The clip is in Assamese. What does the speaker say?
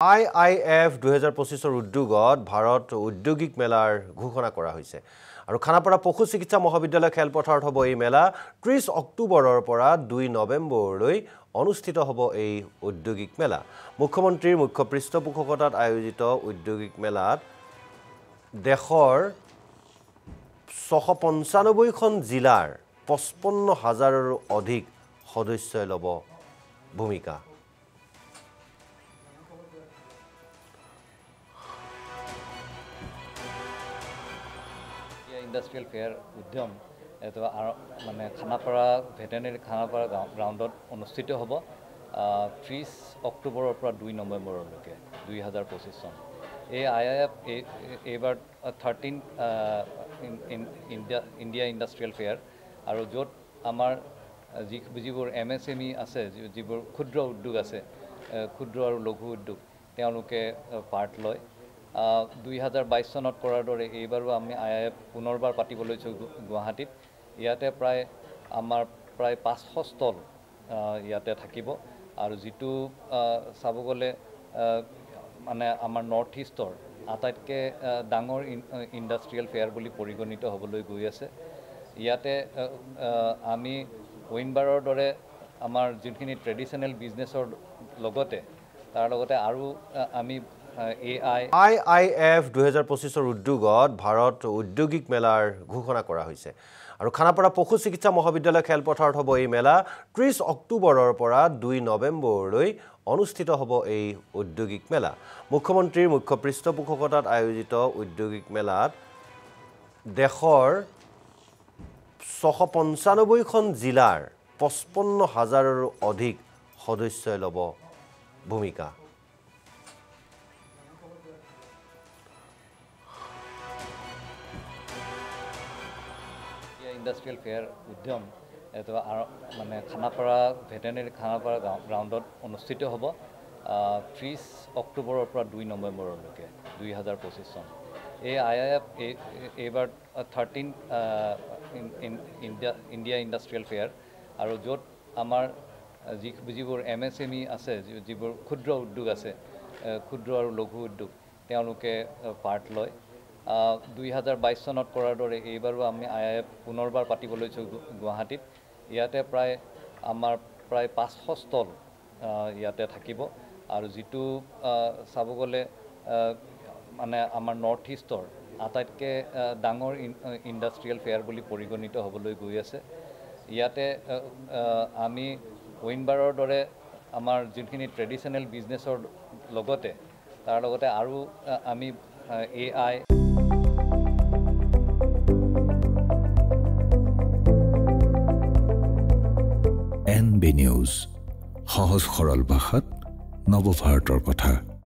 IIF 2025 উদ্যোগত ভাৰত ঔদ্যোগিক মেলাৰ ঘোষণা কৰা হৈছে আৰু খানাপাৰা পশু চিকিৎসা মহাবিদ্যালয় খেলপথাৰত হ'ব এই মেলা 30 অক্টোবৰৰ পৰা 2 নৱেম্বৰলৈ অনুষ্ঠিত হ'ব এই ঔদ্যোগিক মেলা মুখ্যমন্ত্ৰীৰ মুখ্য পৃষ্ঠপোষকতাত আয়োজিত ঔদ্যোগিক মেলাত দেশৰ 695 খন জিলাৰ 55,000ৰো অধিক সদস্যই ল'ব ভূমিকা ইন্ডাষ্ট্ৰিয়েল ফেয়াৰ উদ্যম এটো মানে খানাপাৰা ভেটেনেৰি খানাপাৰা গ্ৰাউণ্ডত অনুষ্ঠিত হ'ব 30 অক্টোবৰৰ পৰা 2 নৱেম্বৰলৈকে 2025 চন এই IIF এইবাৰ 13 ইণ্ডিয়া ইন্ডাষ্ট্ৰিয়েল ফেয়াৰ আৰু য'ত আমাৰ যিবোৰ MSME আছে যিবোৰ ক্ষুদ্ৰ উদ্যোগ আছে ক্ষুদ্ৰ আৰু লঘু উদ্যোগ তেওঁলোকে পাৰ্ট লয় 2022 চনত কৰাৰ দৰে এইবাৰো আমি IIF পুনৰবাৰ পাতিবলৈ গুৱাহাটীত ইয়াতে আমাৰ প্ৰায় 500 ষ্টল ইয়াতে থাকিব আৰু যিটো চাব গ'লে মানে আমাৰ নৰ্থ ইষ্টৰ আটাইতকৈ ডাঙৰ ইণ্ডাষ্ট্ৰিয়েল ফেয়াৰ বুলি পৰিগণিত হ'বলৈ গৈ আছে ইয়াতে আমি ওইনবাৰৰ দৰে আমাৰ যিখিনি ট্ৰেডিশ্যনেল বিজনেছৰ লগতে তাৰ লগতে আৰু আমি IIF 2025 উদ্যোগত ভাৰত ঔদ্যোগিক মেলাৰ ঘোষণা কৰা হৈছে আৰু খানাপাৰা পশু চিকিৎসা মহাবিদ্যালয় খেলপথাৰত হ'ব এই মেলা 30 অক্টোবৰৰ পৰা 2 নৱেম্বৰলৈ অনুষ্ঠিত হ'ব এই ঔদ্যোগিক মেলা মুখ্যমন্ত্ৰীৰ মুখ্য পৃষ্ঠপোষকতাত আয়োজিত ঔদ্যোগিক মেলাত দেশৰ 695 খন জিলাৰ 55,000ৰো অধিক সদস্যই ল'ব ভূমিকা ইন্ডাষ্ট্ৰিয়েল ফেয়াৰ উদ্যম এটো মানে খানাপাৰা ভেটেনেৰি খানাপাৰা গ্ৰাউণ্ডত অনুষ্ঠিত হ'ব 30 অক্টোবৰৰ পৰা 2 নৱেম্বৰলৈকে 2025 চন এই IIF এইবাৰ 13 ইণ্ডিয়া ইন্ডাষ্ট্ৰিয়েল ফেয়াৰ আৰু য'ত আমাৰ যিবোৰ MSME আছে যিবোৰ ক্ষুদ্ৰ উদ্যোগ আছে ক্ষুদ্ৰ আৰু লঘু উদ্যোগ তেওঁলোকে পাৰ্ট লয় 2022 চনত কৰাৰ দৰে এইবাৰো আমি IIF পুনৰবাৰ পাতিবলৈ গুৱাহাটীত ইয়াতে আমাৰ প্ৰায় 500 ষ্টল ইয়াতে থাকিব আৰু যিটো চাব গ'লে মানে আমাৰ নৰ্থ ইষ্টৰ আটাইতকৈ ডাঙৰ ইণ্ডাষ্ট্ৰিয়েল ফেয়াৰ বুলি পৰিগণিত হ'বলৈ গৈ আছে ইয়াতে আমি ওইনবাৰৰ দৰে আমাৰ যিখিনি ট্ৰেডিশ্যনেল বিজনেছৰ লগতে তাৰ লগতে আৰু আমি NB নিউজ সহজ সৰল ভাষাত নৱভাৰতৰ কথা